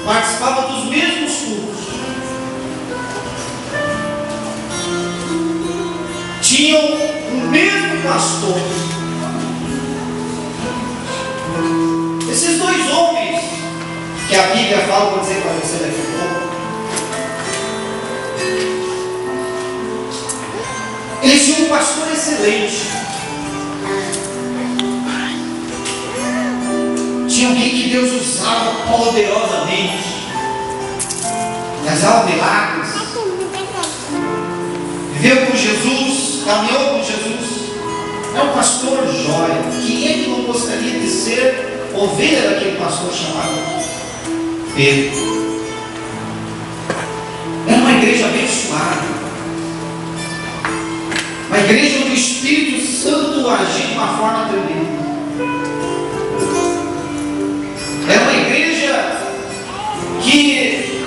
participava dos mesmos cultos, tinham o mesmo pastor. Esses dois homens que a Bíblia fala, vou dizer para você daqui a pouco, eles tinham um pastor excelente, tinha alguém que Deus usava poderosamente, realizava milagres, viveu com Jesus, caminhou com Jesus. É um pastor jóia. Quem é que não gostaria de ser ovelha daquele pastor chamado Pedro? Era uma igreja abençoada, uma igreja onde o Espírito Santo agia de uma forma tremenda. Era uma igreja que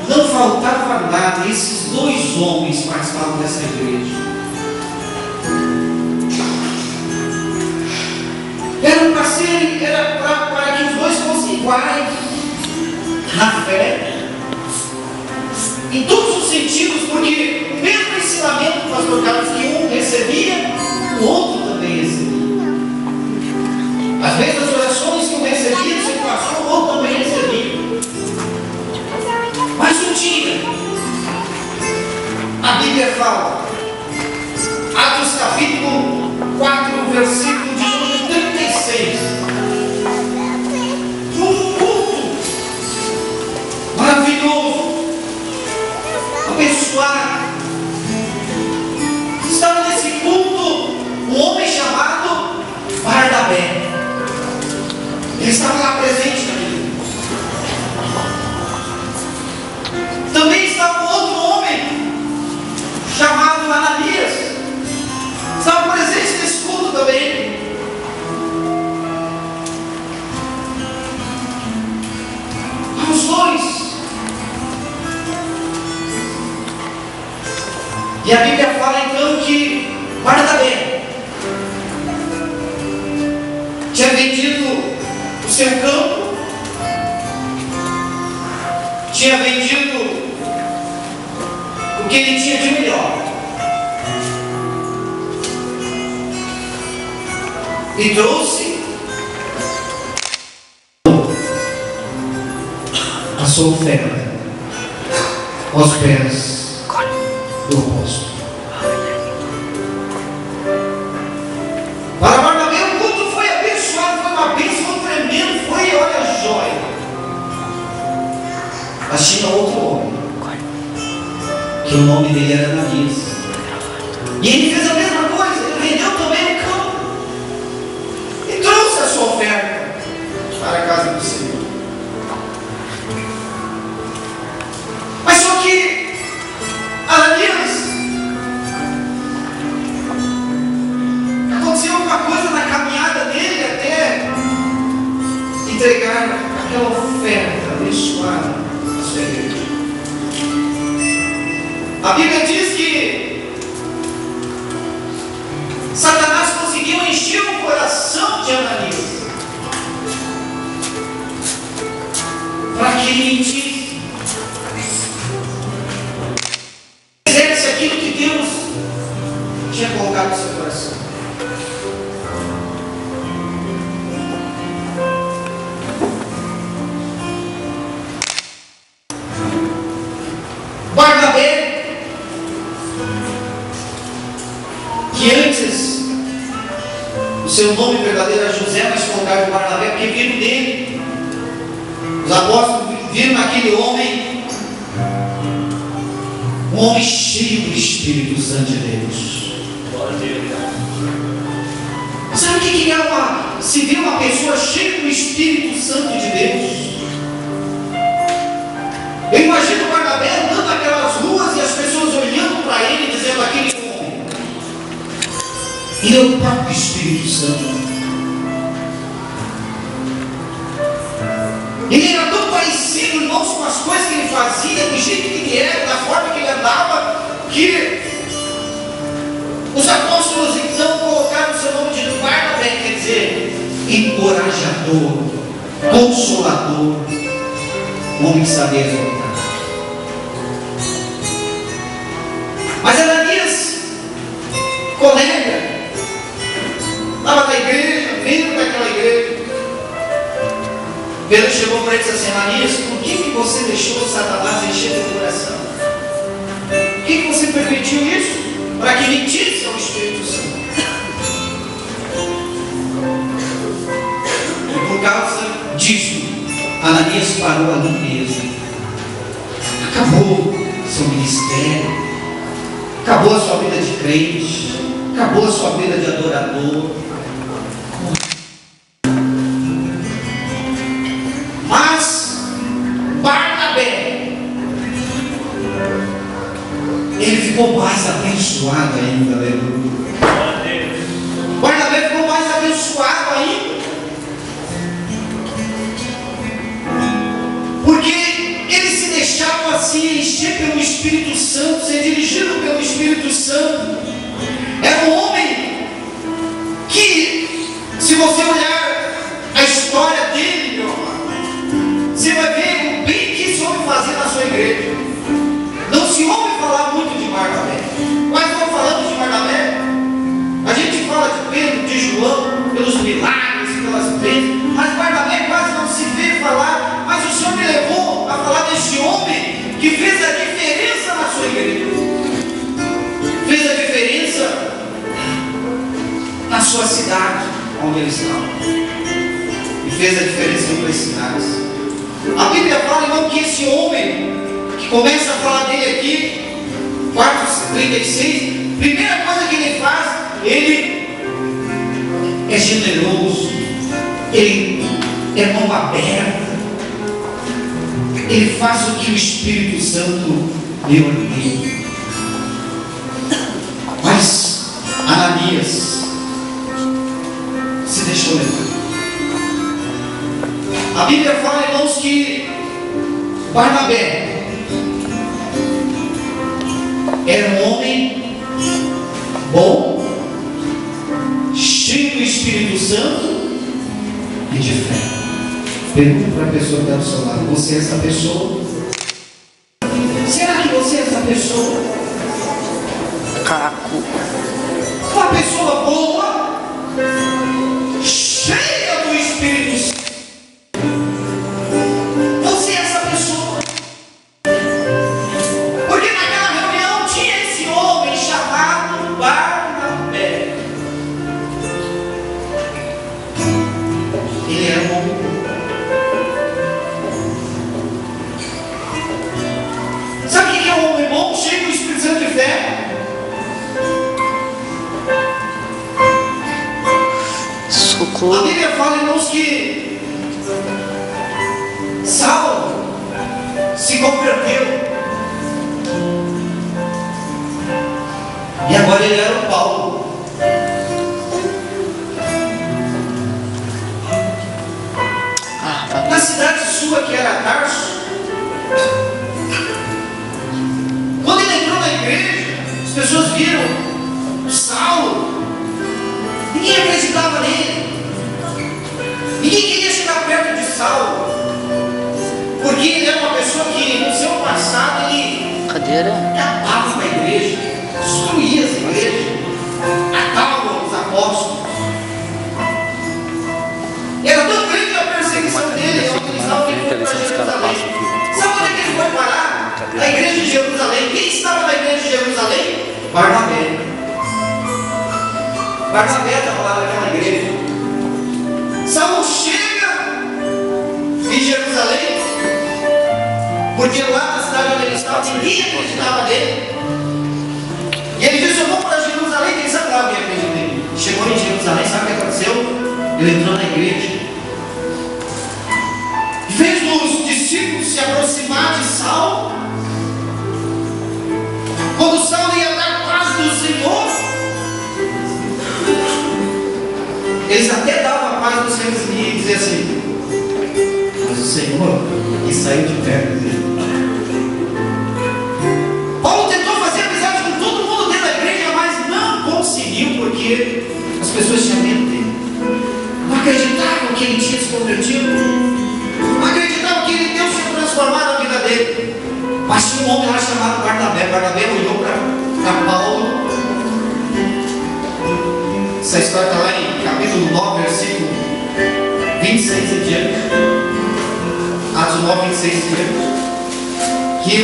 não faltava nada. Esses dois homens participavam dessa igreja. Era para que os dois fossem iguais na fé, em todos os sentidos, porque o mesmo ensinamento do pastor Carlos que um recebia, o outro também recebia. As mesmas orações que um recebia do seu pastor, o outro também recebia. Mas um dia, a Bíblia fala, Atos capítulo 4, versículo de número 36, um culto maravilhoso, abençoado. Estava nesse culto um homem chamado Barnabé. Ele estava lá presente naquele culto. Também estava outro homem chamado Ananias. Estava presente nesse culto também. Os dois. E a Bíblia fala então que Barnabé tinha vendido o seu campo, tinha vendido o que ele tinha de melhor, e trouxe a sua oferta aos pés do apóstolo. Para Barnabé o culto foi abençoado, foi uma bênção tremenda, foi, olha, joia. Mas tinha outro homem, que o nome dele era Ananias, e ele fez a mesma coisa. Ele vendeu também o campo e trouxe a sua oferta para a casa do Senhor. Mas só que Ananias, aconteceu alguma coisa na caminhada dele até entregar aquela oferta abençoada à sua igreja. A Bíblia diz que Satanás conseguiu encher o coração de Ananias para que ele mentisse, fizesse aquilo que Deus tinha colocado no seu coração. Barnabé, que antes o seu nome verdadeiro era José, mas colocaram Barnabé porque viram dele. Os apóstolos viram naquele homem um homem cheio do Espírito Santo de Deus. Sabe o que é se vê uma pessoa cheia do Espírito Santo de Deus? Eu imagino o Barnabé andando naquelas ruas e as pessoas olhando para ele, dizendo: aquele homem, ele é o próprio Espírito Santo. Ele era tão parecido, irmãos, com as coisas que ele fazia, do jeito que ele era, da forma que ele andava, que os apóstolos então colocaram o seu nome de Barnabé, quer dizer encorajador, consolador. um homem que sabia exortar. Mas Ananias, colega, estava na igreja, vindo daquela igreja. Pedro chegou para ele e disse assim: Ananias, por que você deixou Satanás encher teu coração? Por que você permitiu isso? Para que mentisse ao Espírito Santo. E por causa disso, Ananias parou ali mesmo. Acabou seu ministério, acabou a sua vida de crente, acabou a sua vida de adorador. Mas Barnabé, ele ficou mais abençoado ainda, aleluia. Barnabé ficou mais abençoado ainda, porque ele se deixava assim encher pelo Espírito Santo, ser dirigido pelo Espírito Santo. Era um homem que, se você olhar a história dele, meu amado, você vai ver o bem que esse homem fazia na sua igreja. Não se ouve falar muito de Barnabé. Mas não falando de Barnabé, a gente fala de Pedro, de João, pelos milagres, pelas bênçãos, mas Barnabé quase não se vê falar. Mas o Senhor me levou a falar desse homem que fez a diferença na sua igreja, fez a diferença na sua cidade onde ele estava, e fez a diferença em outras cidades. A Bíblia fala, irmão, que esse homem que começa a falar dele aqui, 4:36, primeira coisa que ele faz, ele é generoso, ele é mão aberta, ele faz o que o Espírito Santo lhe ordena. Mas Ananias se deixou levar. A Bíblia fala, irmãos, que Barnabé era um homem bom, cheio do Espírito Santo e de fé. Pergunta para a pessoa que está do seu lado: você é essa pessoa? Será que você é essa pessoa? Caco. Uma pessoa boa, cheia do Espírito Santo. Você é essa pessoa. Porque naquela reunião tinha esse homem chamado Barnabé. Ele era um homem bom. Sabe o que é um homem bom, cheio do Espírito Santo de fé? A Bíblia fala, irmãos, que Saulo se converteu e agora ele era o Paulo. Na cidade sua, que era Tarso, quando ele entrou na igreja, as pessoas viram Saulo, ninguém acreditava nele. Ninguém queria chegar perto de Saulo, porque ele era uma pessoa que no seu passado ele acabava com a igreja, destruía as igrejas, atava os apóstolos. Era tão grande a perseguição dele, que estava vindo para Jerusalém. Sabe onde é que ele foi parar? A igreja de Jerusalém. Quem estava na igreja de Jerusalém? Barnabé. Barnabé estava lá naquela igreja. Saulo chega em Jerusalém, porque lá na cidade onde ele estava, ninguém acreditava nele. E ele disse: eu vou para Jerusalém, quem sabe lá alguém acredita nele. Chegou em Jerusalém, sabe o que aconteceu? Ele entrou na igreja. Em vez dos discípulos se aproximar de Saulo, quando Saulo ia dar paz do Senhor, eles até davam a paz do Senhor e diziam assim: mas o Senhor que saiu de perto dele. Paulo tentou fazer amizade com todo mundo dentro da igreja, mas não conseguiu, porque as pessoas tinham medo dele. Não acreditavam que ele tinha se convertido, não acreditavam que ele Deus tinha transformado Essa história está lá em capítulo 9, versículo 26 em diante. Atos 9, 26 em diante. Que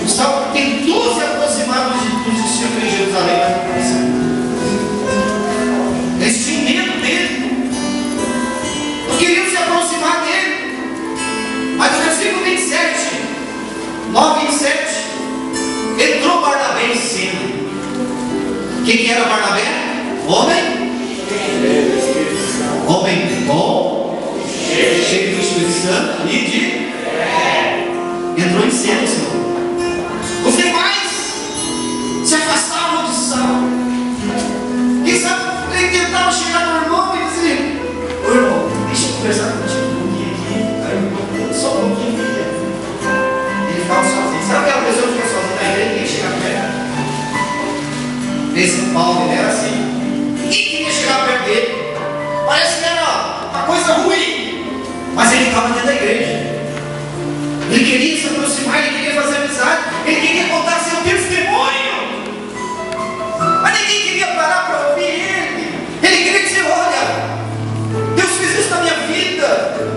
o Saulo tentou se aproximar dos discípulos em Jerusalém, mas não conseguiu. Eles tinham medo dele, não queriam se aproximar dele. Mas no versículo 27, 9, 27, entrou Barnabé em cena. Quem que era Barnabé? Homem bom, cheio do Espírito Santo e de entrou em cena, o Senhor. Os demais se afastavam de Saulo. Quem sabe ele tentava chegar no irmão e dizer: ô irmão, deixa eu conversar contigo um pouquinho aqui. Aí o irmão, só um pouquinho aqui. Ele ficava sozinho. Sabe aquela pessoa que fica sozinha na igreja e ninguém chega perto? Esse Paulo, ele era assim. Ninguém queria chegar perto dele. Parece que era uma coisa ruim. Mas ele estava dentro da igreja. Ele queria se aproximar, ele queria fazer amizade, ele queria contar seu testemunho. Mas ninguém queria parar para ouvir ele. Ele queria dizer: olha, Deus fez isso na minha vida,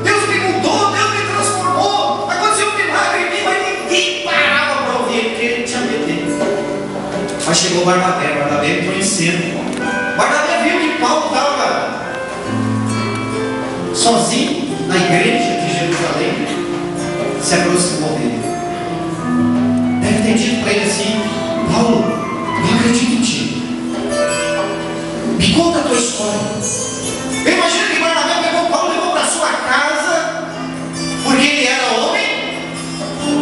Deus me mudou, Deus me transformou, aconteceu um milagre em mim, mas ninguém parava para ouvir ele, porque ele tinha medo dele. Mas chegou Barnabé entrou em cena. Barnabé viu que Paulo estava sozinho na igreja de Jerusalém, se aproximou dele. Deve ter dito para ele assim: Paulo, eu acredito em ti, me conta a tua história. Eu imagino que Barnabé pegou Paulo e levou para sua casa, porque ele era homem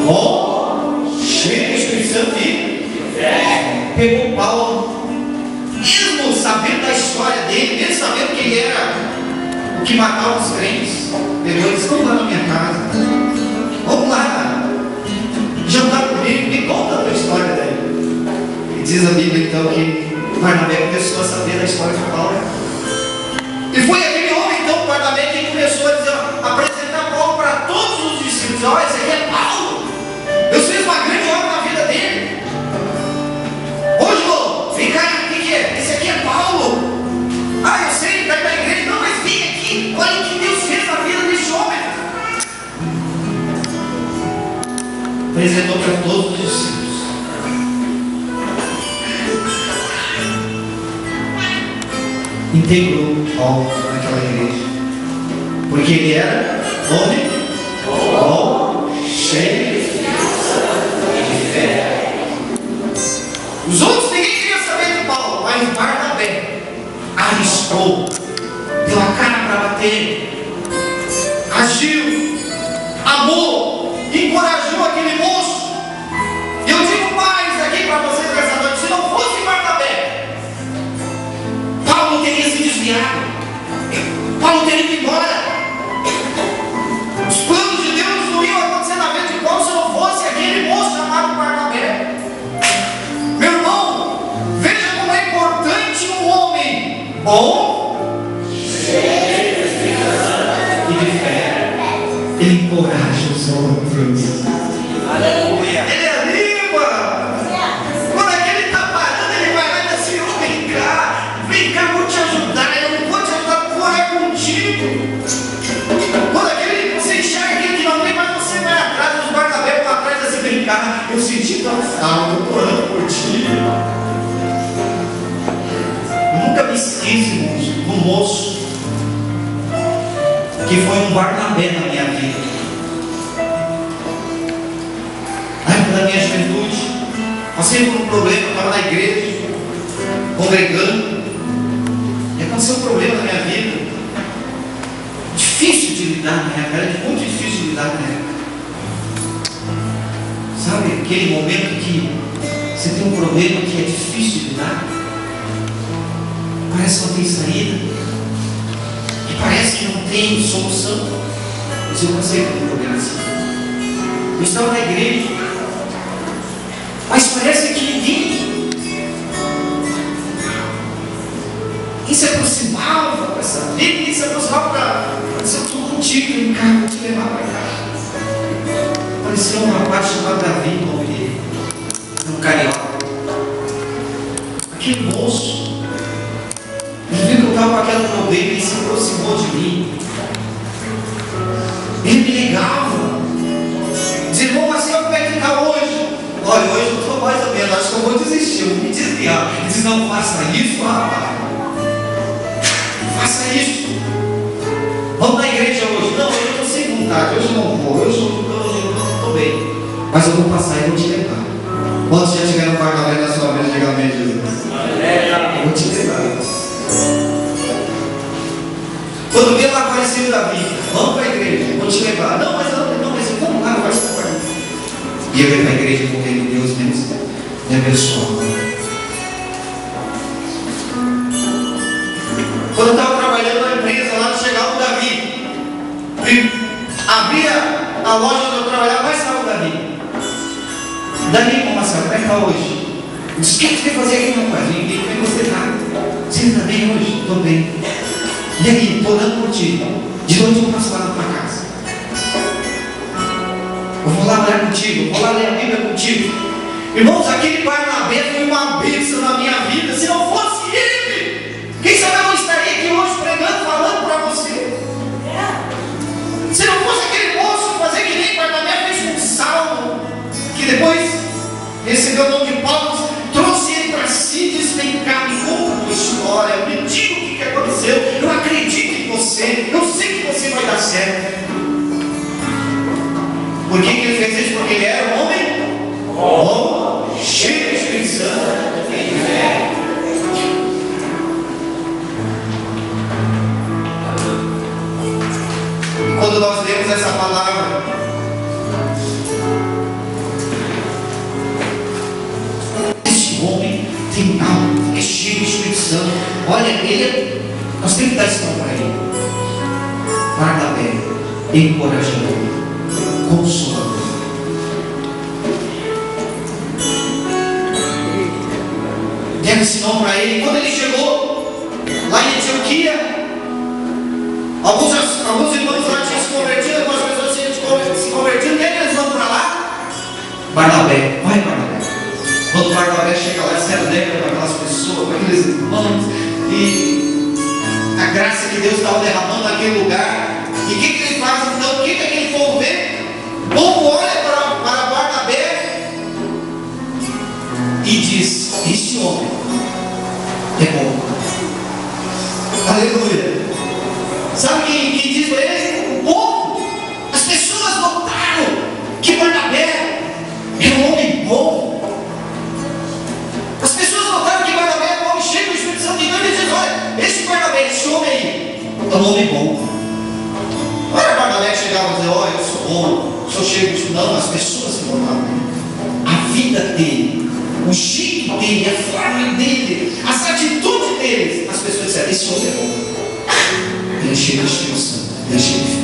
bom, cheio do Espírito Santo e pegou Paulo, mesmo sabendo da história dele, mesmo sabendo que ele era o que matava os crentes, pegou e disse: vamos lá na minha casa, vamos lá jantar comigo, me conta a tua história daí. E diz a Bíblia então que Barnabé começou a saber da história de Paulo. E foi aquele homem então, Barnabé, que começou a apresentar Paulo para todos os discípulos. Olha, esse aqui é Paulo, Deus fez uma grande obra na vida dele. Hoje, vem cá, o que é? Esse aqui é Paulo. Ah, eu sei, ele está na igreja. Não, mas vem aqui, olha o que Deus fez na vida desse homem. Apresentou para todos os discípulos. Integrou Paulo naquela igreja, porque ele era homem bom, cheio de fé. Os outros ninguém queria saber de Paulo, mas Barnabé arriscou, deu a cara para bater, agiu, amou, encorajou aquele moço. Eu digo mais aqui para vocês nessa noite: se não fosse Barnabé, Paulo teria se desviado, Paulo teria ido embora. Os planos de Deus não iam acontecer na vida de Paulo se não fosse aquele moço chamado Barnabé. Meu irmão, veja como é importante um homem bom e de fé. Ele encoraja os outros. Aleluia. Ele anima. Quando aquele está parando, ele vai lá e diz assim: vem cá, vou te ajudar. Eu não vou te ajudar, vou orar contigo. Quando aquele, você enxerga aquele que não tem, mas você vai atrás, os Barnabé vão atrás e assim: vem cá, eu senti tua falta, eu estou orando por ti. Eu nunca me esqueço, irmãos, do moço que foi um Barnabé na minha vida. Na época da minha juventude, passei por um problema, estava na igreja, congregando, e aconteceu um problema na minha vida, difícil de lidar na minha vida, era muito difícil de lidar na minha época. Sabe aquele momento que você tem um problema que é difícil de lidar? Parece que não tem saída, que parece que não tem solução. Mas eu passei por um problema assim. Eu estava na igreja, mas parece que ninguém se aproximava para essa vida, ninguém se aproximava para dizer: eu estou contigo, vem cá, vou te levar para cá. Parecia um rapaz chamado Davi, o nome dele, um carioca. Aquele moço, Ele me ligava. Dizia, irmão Marcelo, como é que fica hoje? Olha, hoje eu estou mais ou menos, acho que eu vou desistir, eu vou me desviar. Ele diz, não faça isso, rapaz. Faça isso. Vamos na igreja hoje. Não, hoje eu estou sem vontade, hoje eu não vou, hoje eu não estou bem. Mas eu vou passar e vou te levar. Quantos já tiveram um Barnabé na sua vida? Diga amém, Jesus. Eu vou te levar. Quando viu lá apareceu Davi, vamos para a igreja, eu vou te levar. Não, mas vamos lá, vai estar para mim. E eu ia para a igreja com quem Deus me abençoou. Quando eu estava trabalhando na empresa, lá chegava o Davi. Abria a loja onde eu trabalhava, mas estava o Davi. Davi, como assim? Como é que está hoje? Eu disse, o que você vai fazer aqui, rapaz? Ninguém vai gostar nada. Você está bem hoje? Estou bem. E aí, estou orando por ti. De noite eu vou passar lá na tua casa. Eu vou lá orar contigo, vou lá ler a Bíblia contigo. Irmãos, aquele Barnabé foi uma bênção na minha vida. Se não fosse ele, quem sabe eu não estaria aqui hoje pregando, falando para você. Se não fosse aquele moço fazer que nem Barnabé fez um salmo, que depois recebeu o nome de Paulo, trouxe ele para si, disse, vem cá, me conta a tua história, eu me diga o que aconteceu, eu acredito em você, eu sei que você vai dar certo. Por que ele fez isso? Porque ele era um homem cheio do Espírito Santo. Quando nós lemos essa palavra, esse homem tem algo, é cheio do Espírito Santo. Olha, nós temos que dar isso para ele. Barnabé, encorajador, consolador. Deram esse nome para ele. Quando ele chegou lá em Antioquia, alguns irmãos lá tinham se convertido, algumas pessoas tinham se convertido. Quem é que eles vão para lá? Barnabé, vai Barnabé. Quando Barnabé chega lá, se alegra com aquelas pessoas, com aqueles irmãos, e a graça que Deus estava derramando naquele lugar. E o que ele faz então? O que aquele povo vê? O povo olha para Barnabé e diz, este homem é bom. Aleluia. Sabe quem diz para ele? O povo. As pessoas notaram que Barnabé é um homem bom. As pessoas notaram que Barnabé é um homem cheio do Espírito Santo. Então ele diz, olha, esse Barnabé, esse homem aí, é um homem bom. Não era Barnabé que chegava e dizia, olha, eu sou bom, sou cheio de... Não, as pessoas se notaram. A vida dele, o jeito dele, a forma dele, as atitudes dele, as pessoas disseram, esse homem é bom. Ele é cheio do Espírito Santo, ele é cheio de fé.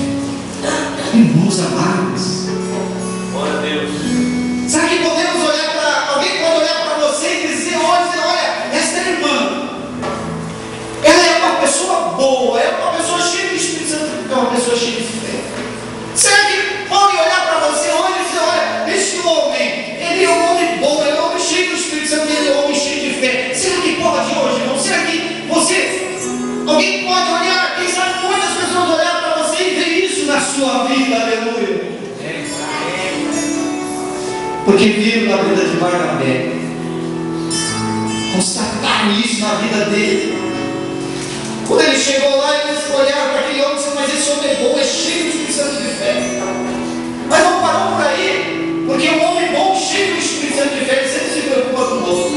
Irmãos amados, glória a Deus. Sabe que podemos olhar para alguém, pode olhar para você e dizer, olha, esta irmã, ela é uma pessoa boa, é uma pessoa cheia do Espírito Santo, é uma pessoa cheia de fé. Será que pode olhar para você hoje e dizer, olha, este homem, ele é um homem bom, ele é um homem cheio do Espírito Santo, ele é um homem cheio de fé. Será que pode hoje, irmão? Será que alguém pode olhar, quem sabe muitas pessoas olhar para você e ver isso na sua vida, aleluia. Porque viram na vida de Barnabé, constataram isso na vida dele. Quando ele chegou lá, eles olharam para aquele homem e disseram, mas esse homem é bom, é cheio do Espírito Santo de fé. Mas não parou por aí, porque um homem bom, cheio do Espírito Santo de fé, ele sempre se preocupa com o outro.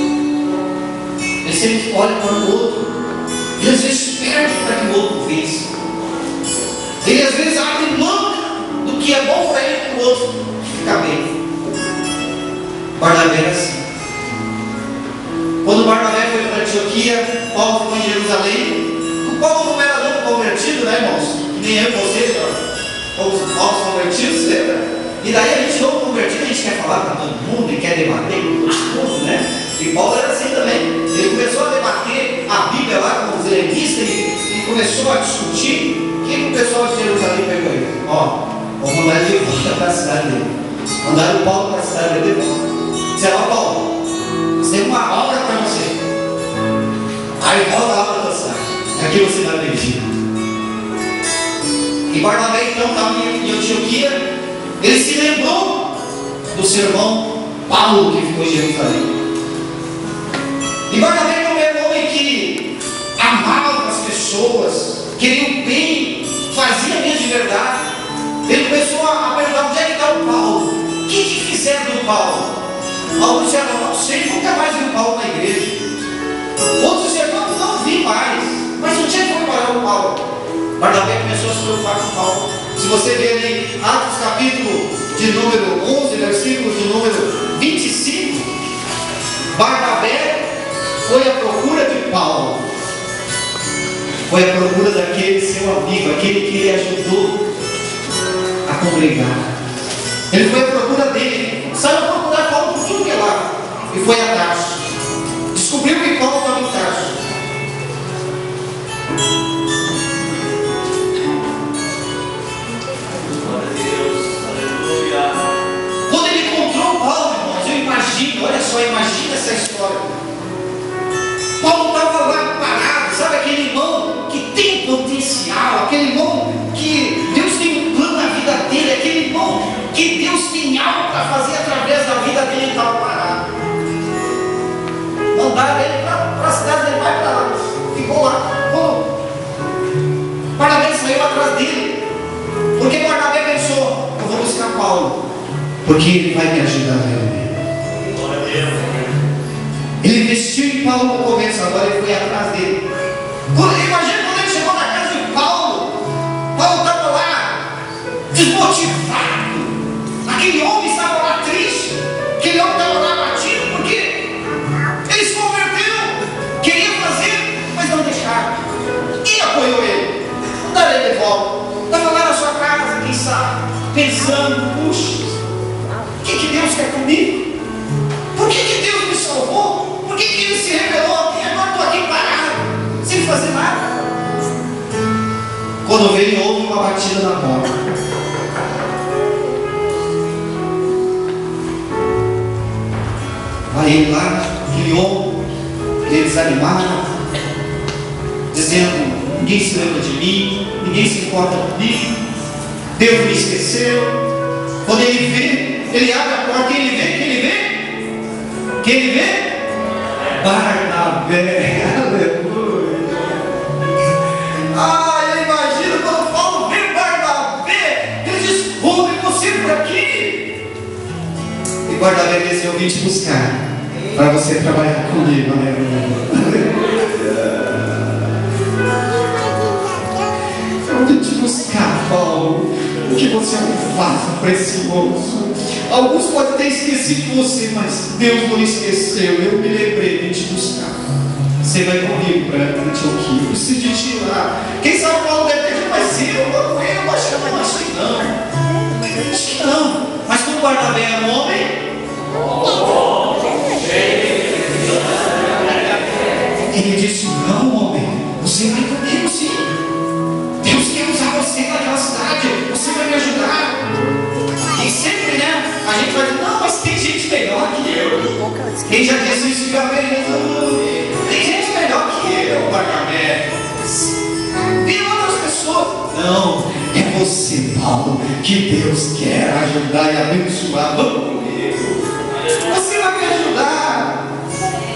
Ele sempre olha para o outro. Ele às vezes perde para que o outro vença. Ele às vezes abre mão do que é bom para ele para o outro ficar bem. Barnabé era assim. Quando Barnabé foi para Antioquia, Paulo ficou em Jerusalém. O Paulo não era novo convertido, né, irmãos? Que nem eu e você, fomos novos convertidos, lembra? E daí a gente novo convertido, a gente quer falar para todo mundo e quer debater com todo mundo, né? E Paulo era assim também. Ele começou a debater a Bíblia lá com os helenistas e começou a discutir. O que o pessoal de Jerusalém pegou ele? Ó, vou mandar ele de volta para a cidade dele. Mandaram o Paulo para a cidade dele de volta. Disseram, ó Paulo, você tem uma obra para você. Aí Paulo dá para dançar. Aqui você vai pedir. E Barnabé então estava em Antioquia. seu irmão Paulo, que ficou em Jerusalém. E Barnabé também era um homem que amava as pessoas, queria o bem, fazia mesmo de verdade. Ele começou a perguntar: onde é que está o Paulo? O que fizeram do Paulo? Alguns disseram: não sei, nunca mais vi o Paulo na igreja. Outros disseram: não vi mais. Mas onde é que foi parar o Paulo? Barnabé começou a se preocupar com Paulo. Se você ver ali Atos capítulo de número 11, versículo de número 25, Barnabé foi à procura de Paulo, foi à procura daquele seu amigo, aquele que ele ajudou a congregar. Ele foi à procura dele, saiu a procurar Paulo por tudo que é lá, e foi a Tarso. Descobriu que Paulo estava em Tarso. Quando ele encontrou Paulo, irmãos, eu imagino, olha só, imagina essa história. Paulo estava lá parado, sabe aquele irmão que tem potencial, aquele irmão que Deus tem um plano na vida dele, aquele irmão que Deus tem algo para fazer através da vida dele. Ele estava parado. Mandaram ele para a cidade dele, vai para lá, ficou lá. Barnabé saiu atrás dele, porque Barnabé pensou: eu vou buscar Paulo, porque ele vai me ajudar a reunir. Ele investiu em Paulo no começo, agora ele foi atrás dele. Imagina quando ele chegou na casa de Paulo. Paulo estava lá desmotivado. Aquele homem estava lá triste. Aquele homem estava lá abatido porque ele se converteu, queria fazer, mas não deixaram. Quem apoiou ele? Não darei de volta. Estava lá na sua casa, quem sabe, pensando: puxa, o que Deus quer comigo? Por que Deus me salvou? Por que Ele se revelou a mim? Agora estou aqui parado, sem fazer nada. Quando veio, houve uma batida na porta. Aí lá, aquele homem, eles animaram, dizendo: ninguém se lembra de mim, ninguém se importa comigo, Deus me esqueceu. Quando ele vê, ele abre a porta e ele vê, quem ele vê? Barnabé, aleluia. Ele imagina quando Paulo vê Barnabé, ele diz: homem, você por aqui. E Barnabé disse: eu vim te buscar para você trabalhar comigo, aleluia. Eu vim te buscar, Paulo, porque você é um vaso precioso. Alguns podem ter esquecido de você, mas Deus não esqueceu. Eu me lembrei de te buscar. Você vai comigo para Antioquia. Eu preciso de te ir lá. Quem sabe Paulo deve ter dito: mas eu vou com ele. Acho que não. Acho que não. Mas como Barnabé é um homem, ele disse: não, homem, você vai comigo sim. Deus quer usar você naquela cidade. Você vai me ajudar. E sempre, né? A gente vai dizer: não, mas tem gente melhor que eu. Quem já disse isso já veio. Tem gente melhor que eu, Barnabé. Tem outras pessoas. Não, é você, Paulo, que Deus quer ajudar e abençoar. Vamos comigo. Você vai me ajudar.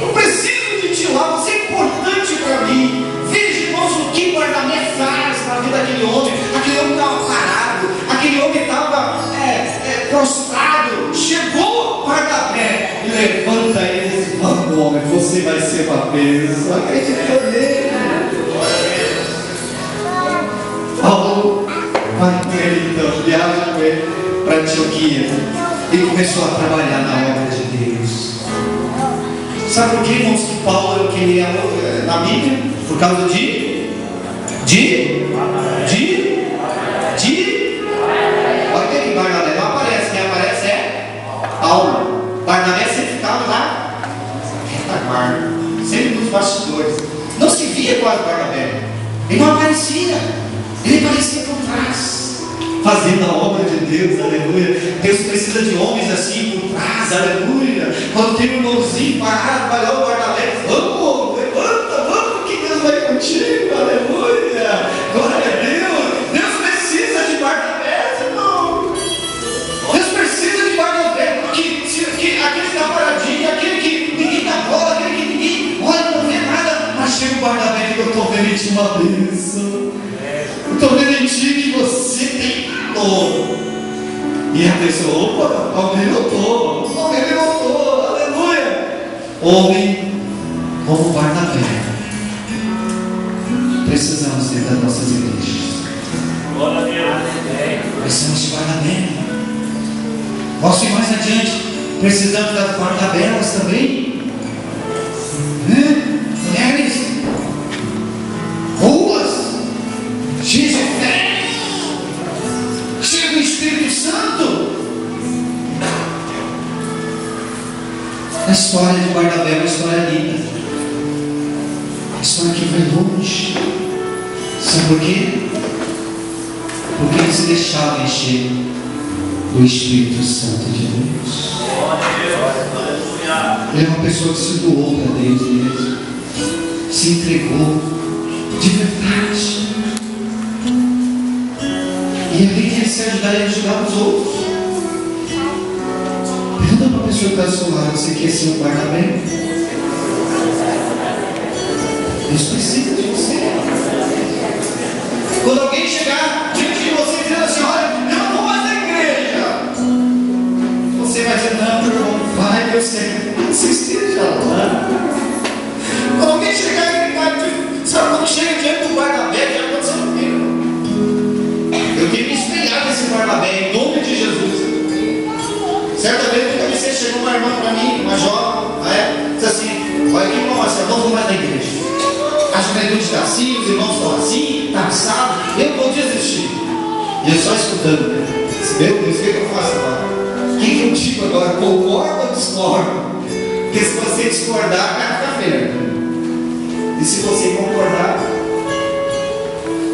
Eu preciso de ti lá. Você é importante para mim. Veja, irmãos, o que Barnabé faz na vida daquele homem. Aquele homem estava parado. Aquele homem estava prostrado. Chegou Barnabé e levanta ele e diz: vamos, homem, você vai ser uma bênção. Acredita nele. Paulo vai com ele então, viaja com ele para Antioquia e começou a trabalhar na obra de Deus. Sabe por que, irmãos, que Paulo é o que ele é na Bíblia? Por causa de olha que Barnabé não aparece, quem aparece é Paulo. Barnabé sempre ficava lá retaguarda, sempre nos bastidores, não se via quase Barnabé, ele não aparecia, ele aparecia por trás, fazendo a obra de Deus, aleluia. Deus precisa de homens assim por trás, aleluia. Quando tem um irmãozinho parado, vai lá o Barnabé: vamos, levanta, vamos, porque Deus vai contigo, aleluia. Glória a Deus. Deus precisa de Barnabé, irmão. Deus precisa de Barnabé, porque uma bênção. Estou vendo em ti que você tem dom. E a pessoa, opa, alguém notou, aleluia. Homem como Barnabé, precisamos ter das nossas igrejas. Glória a Deus. Precisamos de Barnabé. Posso ir mais adiante? Precisamos das Barnabelas também. Mulheres, ruas, cheias de fé, cheias do Espírito Santo. A história de Barnabé é uma história linda. A história que vai longe. Sabe por quê? Porque ele se deixava encher do Espírito Santo de Deus. Ele é uma pessoa que se doou para Deus mesmo, se entregou de verdade. E além de se ajudar, ele ajudar os outros. Pergunta para a pessoa que está ao seu lado: você quer ser um Barnabé? Deus precisa de você. Quando alguém chegar diante de você dizendo assim: olha, eu não vou mais na igreja, você vai dizer: não, irmão, vai, Deus quer que você esteja lá. Quando alguém chegar e gritar, sabe, quando chega diante do Barnabé, já aconteceu comigo. Eu queria me espelhar nesse Barnabé, em nome de Jesus. Certa vez eu comecei, chegou uma irmã para mim, uma jovem, disse assim: olha, que irmão, eu não vou mais na igreja. Acho que a igreja está assim, os irmãos estão assim, está assado, eu vou desistir. E eu só escutando, meu Deus, o que eu faço agora? O que eu digo agora? Concordo ou discordo? Porque se você discordar, vai ficar feio. E se você concordar,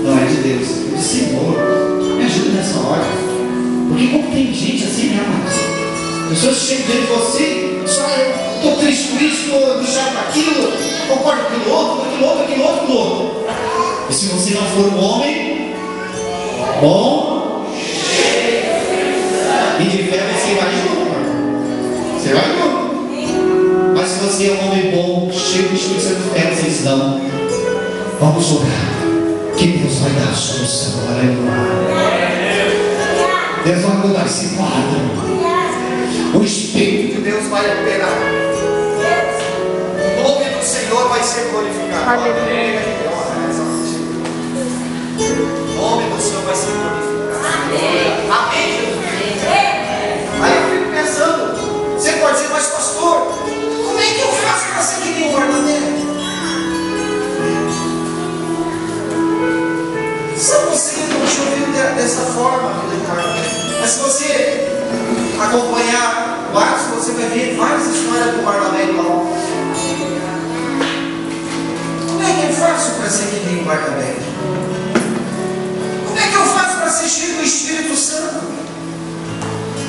não é de Deus. Eu disse: Senhor, me ajuda nessa hora. Porque como tem gente assim, né, amados? Pessoas chegam diante de você, só eu estou triste por isso, estou deixado para aquilo, concordo com aquilo outro. E se você não for um homem bom e de fé, você vai junto. Você vai junto. Mas se você é um homem bom, cheio de Espírito Santo, de fé, vocês não. Vamos orar, que Deus vai dar a solução. Aleluia. Deus vai mudar esse quadro. O Espírito de Deus vai operar. O nome do Senhor vai ser glorificado. Amém. O nome do Senhor vai ser glorificado. Amém, Jesus. Aí eu fico pensando, você pode dizer: mas pastor, como é que eu faço para ser que nem o Barnabé? Sabe, você não te ouviu dessa forma, mas se você acompanhar o Atos, você vai ver várias histórias do Barnabé e Paulo. Como é que eu faço para ser que nem o Barnabé? Como é que eu faço para ser cheio do Espírito Santo?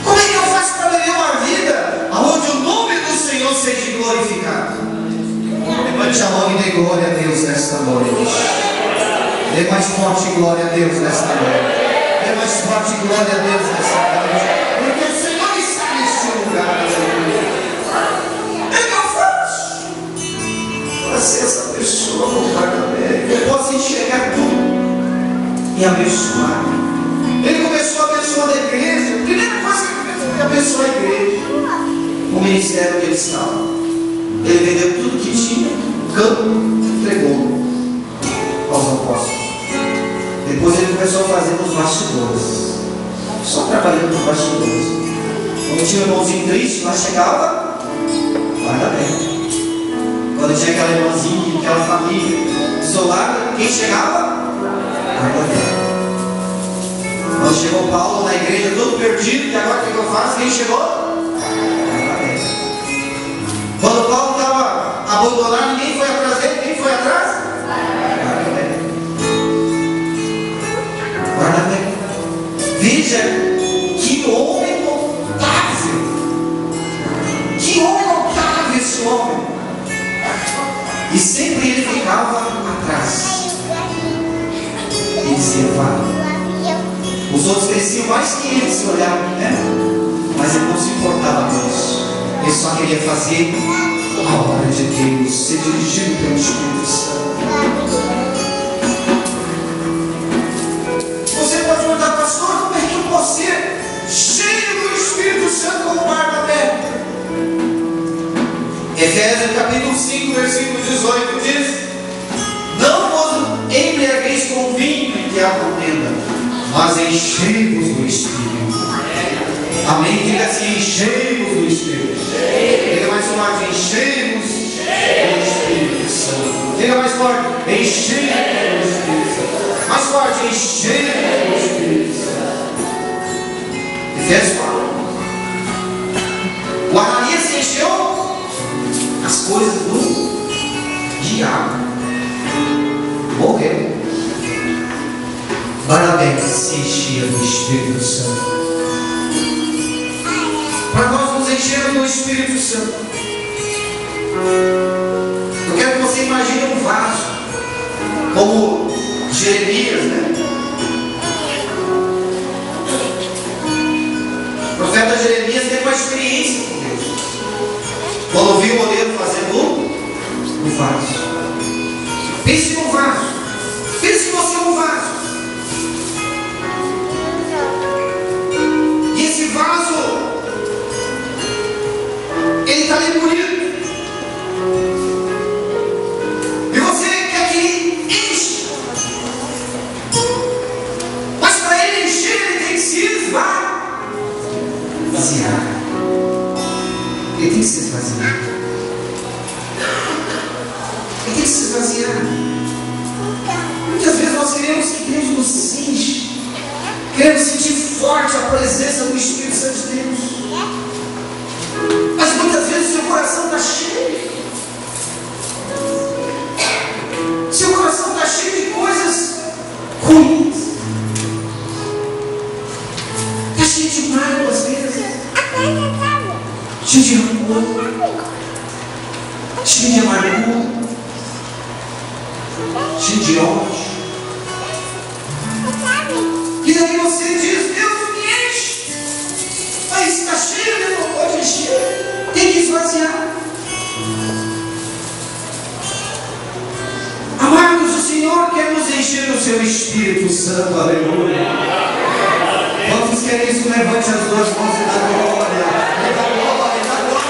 Como é que eu faço para viver uma vida onde o nome do Senhor seja glorificado? Levante a mão e dê glória a Deus nesta noite. Dê mais forte glória a Deus nesta noite. Dê mais forte glória a Deus nesta noite. Porque o Senhor está neste lugar. O que eu faço para ser essa pessoa com Barnabé? Eu posso enxergar tudo e abençoar. Ele começou a abençoar a igreja. A primeira coisa que ele fez foi abençoar a igreja. O ministério onde ele estava. Ele vendeu tudo que tinha, campo, entregou aos apóstolos. Depois ele começou a fazer nos bastidores, só trabalhando nos bastidores. Quando tinha um irmãozinho triste, lá chegava, guarda bem. Quando tinha aquela irmãzinha, aquela família isolada, quem chegava? Guarda bem. Quando chegou Paulo na igreja todo perdido, e agora o que eu faço? Quem chegou? Guarda bem. Quando Paulo estava abandonado, ninguém foi atrás dele, quem foi atrás? Veja que homem notável. Que homem notável esse homem. E sempre ele ficava atrás e observava. Os outros cresciam mais que ele, se olhavam, né? Mas ele não se importava com isso. Ele só queria fazer a obra de Deus, ser dirigido pelo Espírito Santo. Evangelho, capítulo 5, versículo 18, diz: não vos embriagueis com vinho em que há contenda, mas enchei-vos do Espírito. Amém? Diga assim: enchei-vos do Espírito. Diga mais forte: enchei-vos do Espírito Santo. Diga mais forte: enchei-vos do Espírito Santo. Mais forte: enchei-vos do Espírito Santo. Efésios 4. O Ananias se encheu as coisas do diabo. Morreu. Barnabé se enchia do Espírito Santo. Para nós nos enchermos do Espírito Santo, eu quero que você imagine um vaso, como Jeremias, né? O profeta Jeremias teve uma experiência com Deus, quando viu o modelo fazendo o vaso. Pense no vaso. Pense que você é um vaso. E esse vaso, ele está ali bonito. E você quer que ele enche. Mas para ele encher, ele tem que se esvaziar. Ele tem que se esvaziar. Ele tem que se esvaziar. Muitas vezes nós queremos que Deus nos enche. Queremos sentir forte a presença do Espírito Santo de Deus. Mas muitas vezes seu coração está cheio. Seu coração está cheio de coisas ruins. Está cheio de mágoa às vezes. Cheio de rancor. Cheio de amargura. Cheio de ódio. E aí você diz: Deus me enche. Mas está cheio, Deus não pode encher. Tem que esvaziar. Amados, o Senhor quer nos encher do seu Espírito Santo. Aleluia. Quantos querem isso? Levante as duas mãos e dá glória. Dá glória, dá glória.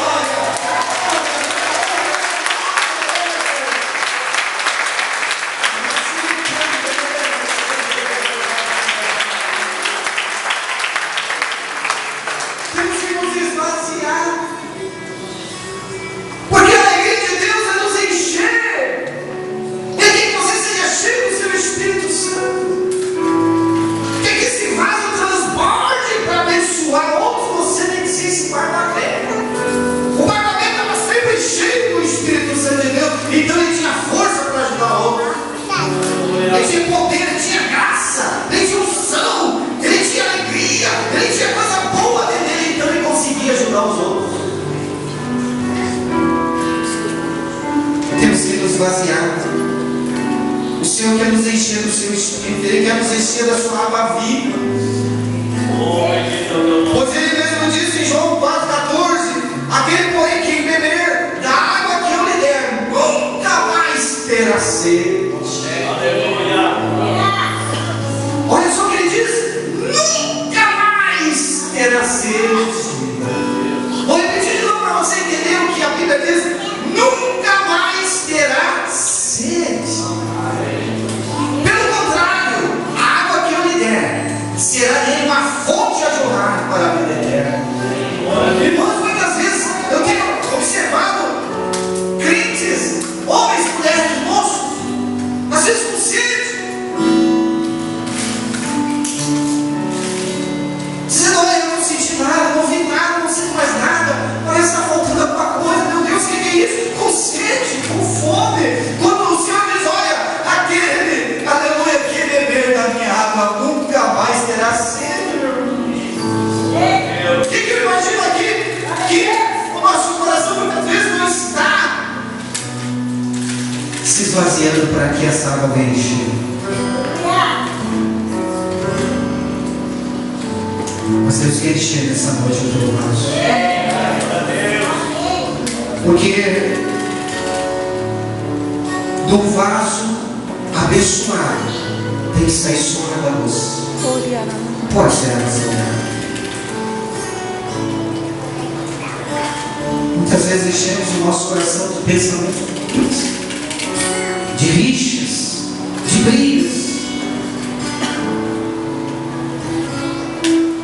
Temos que nos esvaziar. Porque a alegria de Deus é nos encher. Ele quer que você seja cheio do seu Espírito Santo. Quer que esse vaso transborde para abençoar outros. Você tem que ser esse Barnabé. O Barnabé estava sempre cheio do Espírito Santo de Deus. Então ele tinha força para ajudar outros. Ele tinha poder, ele tinha graça, ele tinha unção, ele tinha alegria, ele tinha coisa boa dentro dele. Então ele conseguia ajudar os outros. Temos que nos esvaziar. O Senhor quer nos encher do seu Espírito. Ele quer nos encher da sua água viva. Pois ele mesmo disse em João 4,14: aquele, porém, que beber da água que eu lhe der, nunca mais terá sede. Olha só o que ele diz: nunca mais terá sede. Vou repetir de novo para você entender o que a Bíblia diz: nunca mais terá sede. Pelo contrário, a água que eu lhe der será nele uma fonte a jorrar para a vida eterna. Irmãos, muitas vezes eu tenho observado crentes, homens, mulheres, moços, às vezes com sede, dizendo: olha, eu não senti nada, não vi nada, não sinto mais nada, parece que está faltando alguma coisa. Meu Deus, o que é isso? Com sede, com fome. Quando o Senhor diz: olha, aquele, aleluia, que beber da minha água nunca mais terá sede. O que eu imagino aqui? Que o nosso coração muitas vezes não está se esvaziando para que essa água venha encher. Mas Deus quer encher nessa noite o teu vaso. Porque do vaso abençoado tem que sair só água doce. Pode ser água salgada. Muitas vezes enchemos o nosso coração de pensamentos ruins, de rixas, de brigas,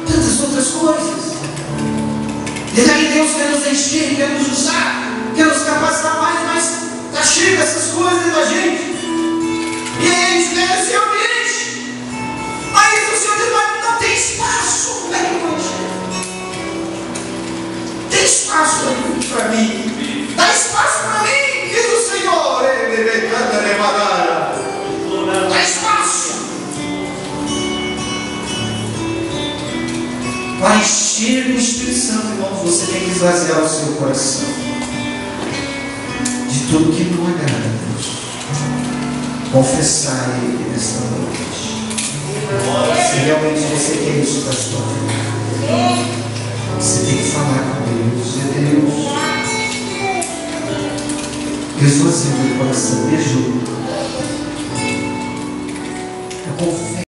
tantas outras coisas. E daí Deus quer nos encher, quer nos usar, quer nos capacitar mais, mas está cheio dessas coisas dentro da gente. E aí a gente quer esse ambiente. Aí o Senhor diz, mas não tem espaço. Como é que eu vou encher? Tem espaço para mim. Dá espaço para mim, diz o Senhor. Dá espaço. Para encher do Espírito Santo, irmãos, você tem que esvaziar o seu coração de tudo que não agrada a Deus. Confessar a Ele nesta noite. Se realmente você quer isso para a sua vida, você tem que falar com Deus. Deus, esvazia o meu coração, me ajuda. Eu confesso.